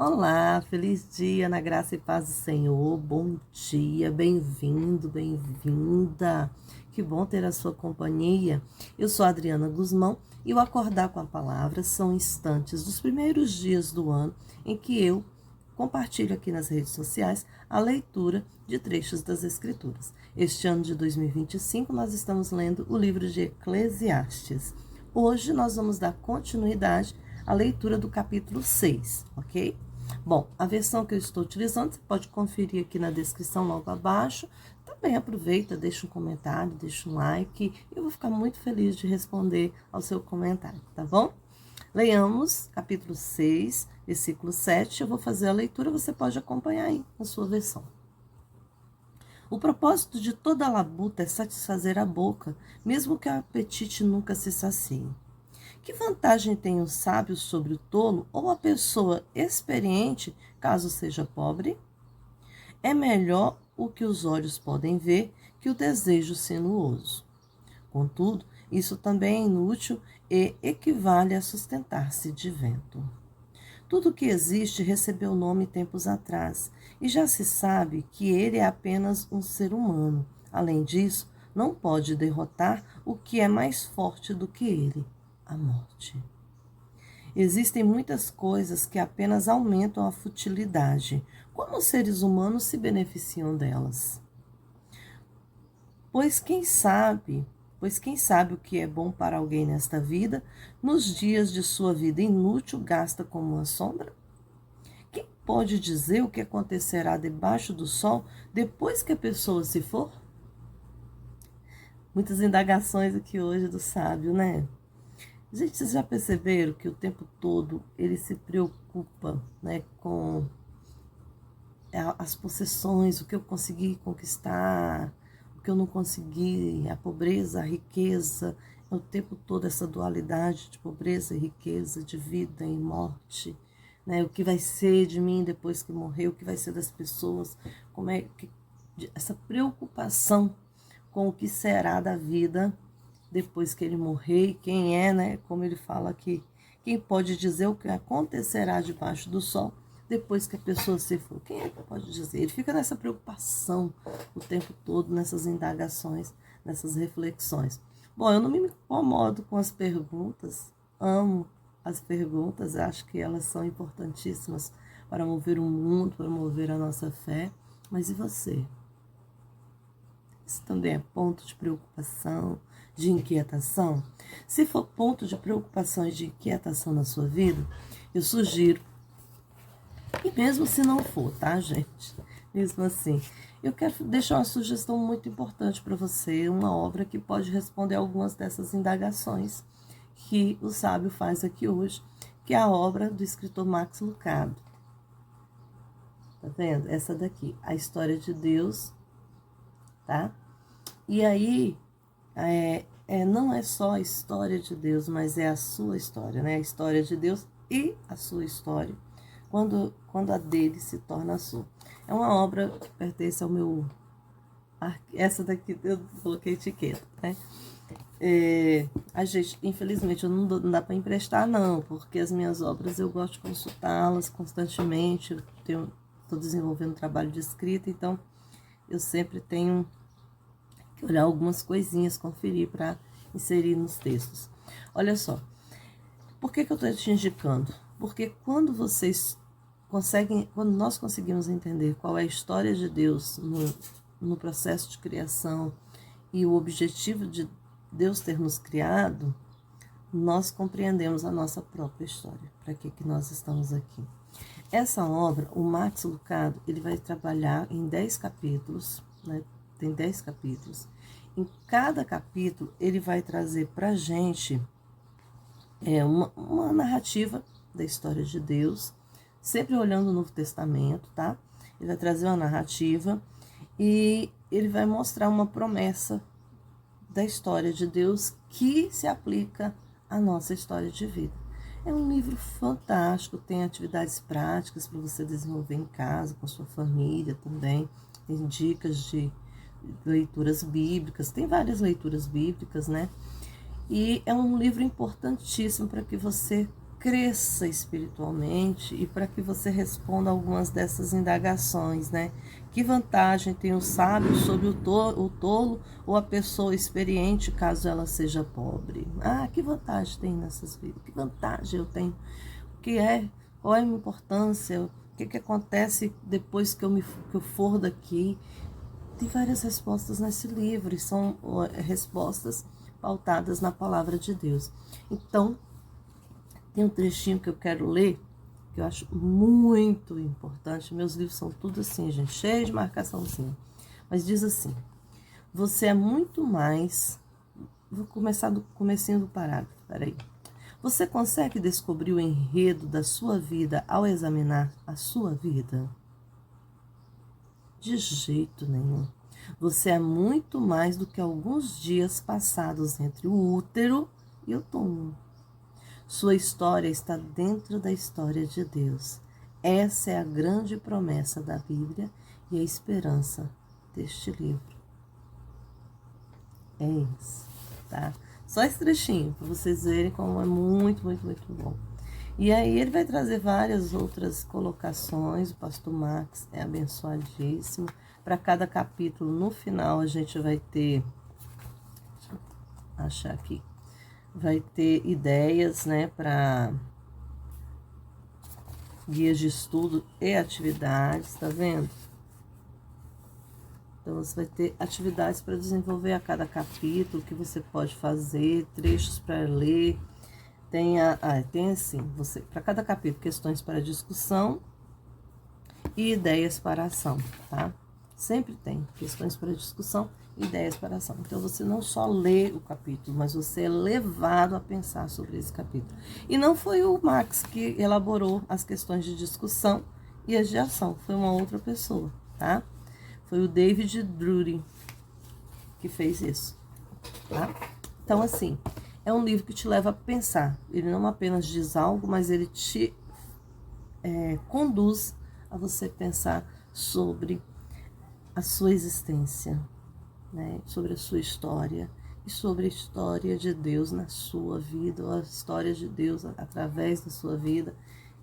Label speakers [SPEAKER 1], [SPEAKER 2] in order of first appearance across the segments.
[SPEAKER 1] Olá, feliz dia na graça e paz do Senhor. Bom dia, bem-vindo, bem-vinda. Que bom ter a sua companhia. Eu sou a Adriana Guzmão e o Acordar com a Palavra são instantes dos primeiros dias do ano em que eu compartilho aqui nas redes sociais a leitura de trechos das Escrituras. Este ano de 2025 nós estamos lendo o livro de Eclesiastes. Hoje nós vamos dar continuidade à leitura do capítulo 6, ok? Bom, a versão que eu estou utilizando, você pode conferir aqui na descrição logo abaixo. Também aproveita, deixa um comentário, deixa um like. Eu vou ficar muito feliz de responder ao seu comentário, tá bom? Leiamos capítulo 6, versículo 7. Eu vou fazer a leitura, você pode acompanhar aí na sua versão. O propósito de toda labuta é satisfazer a boca, mesmo que o apetite nunca se sacie. Que vantagem tem o sábio sobre o tolo ou a pessoa experiente, caso seja pobre? É melhor o que os olhos podem ver que o desejo sinuoso. Contudo, isso também é inútil e equivale a sustentar-se de vento. Tudo o que existe recebeu nome tempos atrás, e já se sabe que ele é apenas um ser humano. Além disso, não pode derrotar o que é mais forte do que ele, a morte. Existem muitas coisas que apenas aumentam a futilidade. Como os seres humanos se beneficiam delas? Pois quem sabe o que é bom para alguém nesta vida, nos dias de sua vida inútil gasta como uma sombra? Quem pode dizer o que acontecerá debaixo do sol depois que a pessoa se for? Muitas indagações aqui hoje do sábio, né? Gente, vocês já perceberam que o tempo todo ele se preocupa, né, com as possessões, o que eu consegui conquistar, o que eu não consegui, a pobreza, a riqueza, é o tempo todo essa dualidade de pobreza e riqueza, de vida e morte, né? O que vai ser de mim depois que morrer, o que vai ser das pessoas, como é que essa preocupação com o que será da vida depois que ele morrer, quem é, né? Como ele fala aqui, quem pode dizer o que acontecerá debaixo do sol depois que a pessoa se for? Quem é que pode dizer? Ele fica nessa preocupação o tempo todo, nessas indagações, nessas reflexões. Bom, eu não me incomodo com as perguntas, amo as perguntas, acho que elas são importantíssimas para mover o mundo, para mover a nossa fé. Mas e você? Isso também é ponto de preocupação, de inquietação? Se for ponto de preocupação e de inquietação na sua vida, eu sugiro, e mesmo se não for, tá, gente? Mesmo assim, eu quero deixar uma sugestão muito importante para você, uma obra que pode responder algumas dessas indagações que o sábio faz aqui hoje, que é a obra do escritor Max Lucado. Tá vendo? Essa daqui, A História de Deus, tá? E aí, não é só a história de Deus, mas é a sua história, né? A história de Deus e a sua história, quando a dele se torna a sua. É uma obra que pertence ao meu... Essa daqui eu coloquei etiqueta, né? A gente, infelizmente, não dá para emprestar, não, porque as minhas obras eu gosto de consultá-las constantemente, estou desenvolvendo trabalho de escrita, então eu sempre tenho que olhar algumas coisinhas, conferir para inserir nos textos. Olha só, por que eu estou te indicando? Porque quando nós conseguimos entender qual é a história de Deus no processo de criação e o objetivo de Deus ter nos criado, nós compreendemos a nossa própria história, para que nós estamos aqui. Essa obra, o Max Lucado, ele vai trabalhar em 10 capítulos, né? Tem 10 capítulos. Em cada capítulo, ele vai trazer para a gente uma narrativa da história de Deus, sempre olhando o Novo Testamento, tá? Ele vai trazer uma narrativa e ele vai mostrar uma promessa da história de Deus que se aplica à nossa história de vida. É um livro fantástico, tem atividades práticas para você desenvolver em casa, com sua família também, tem dicas de leituras bíblicas, tem várias leituras bíblicas, né? E é um livro importantíssimo para que você cresça espiritualmente e para que você responda algumas dessas indagações, né? Que vantagem tem o sábio sobre o tolo ou a pessoa experiente, caso ela seja pobre? Ah, que vantagem tem nessas vidas? Que vantagem eu tenho? O que é? Qual é a minha importância? O que acontece depois que eu for daqui? Tem várias respostas nesse livro e são respostas pautadas na palavra de Deus. Então, tem um trechinho que eu quero ler, que eu acho muito importante. Meus livros são tudo assim, gente, cheio de marcaçãozinha. Mas diz assim: você é muito mais... Vou começar do comecinho do parágrafo, peraí. Você consegue descobrir o enredo da sua vida ao examinar a sua vida? De jeito nenhum. Você é muito mais do que alguns dias passados entre o útero e o túmulo. Sua história está dentro da história de Deus. Essa é a grande promessa da Bíblia e a esperança deste livro. É isso, tá? Só esse trechinho, para vocês verem como é muito, muito, muito bom. E aí ele vai trazer várias outras colocações. O pastor Max é abençoadíssimo. Para cada capítulo, no final, a gente vai ter... Deixa eu achar aqui. Vai ter ideias, né, para guias de estudo e atividades, tá vendo? Então, você vai ter atividades para desenvolver a cada capítulo, que você pode fazer, trechos para ler. Tem assim, você, para cada capítulo, questões para discussão e ideias para ação, tá? Sempre tem questões para discussão e ideias para ação. Então, você não só lê o capítulo, mas você é levado a pensar sobre esse capítulo. E não foi o Max que elaborou as questões de discussão e as de ação, foi uma outra pessoa, tá? Foi o David Drury que fez isso, tá? Então, assim, é um livro que te leva a pensar. Ele não apenas diz algo, mas ele te conduz a você pensar sobre a sua existência, né? Sobre a sua história e sobre a história de Deus na sua vida, ou a história de Deus através da sua vida.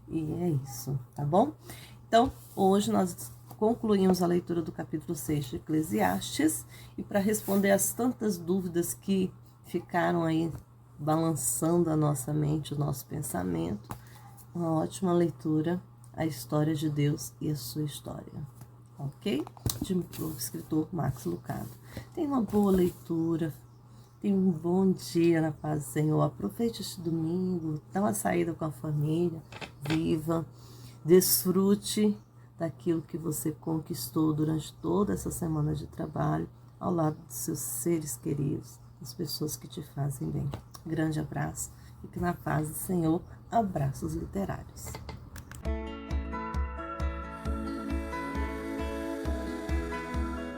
[SPEAKER 1] E é isso, tá bom? Então, hoje nós concluímos a leitura do capítulo 6 de Eclesiastes, e para responder as tantas dúvidas que ficaram aí balançando a nossa mente, o nosso pensamento, uma ótima leitura, a história de Deus e a sua história, ok? Do escritor Max Lucado. Tenha uma boa leitura, tenha um bom dia na paz do Senhor, aproveite este domingo, dá uma saída com a família, viva, desfrute daquilo que você conquistou durante toda essa semana de trabalho, ao lado dos seus seres queridos, das pessoas que te fazem bem. Grande abraço, fique na paz do Senhor, abraços literários.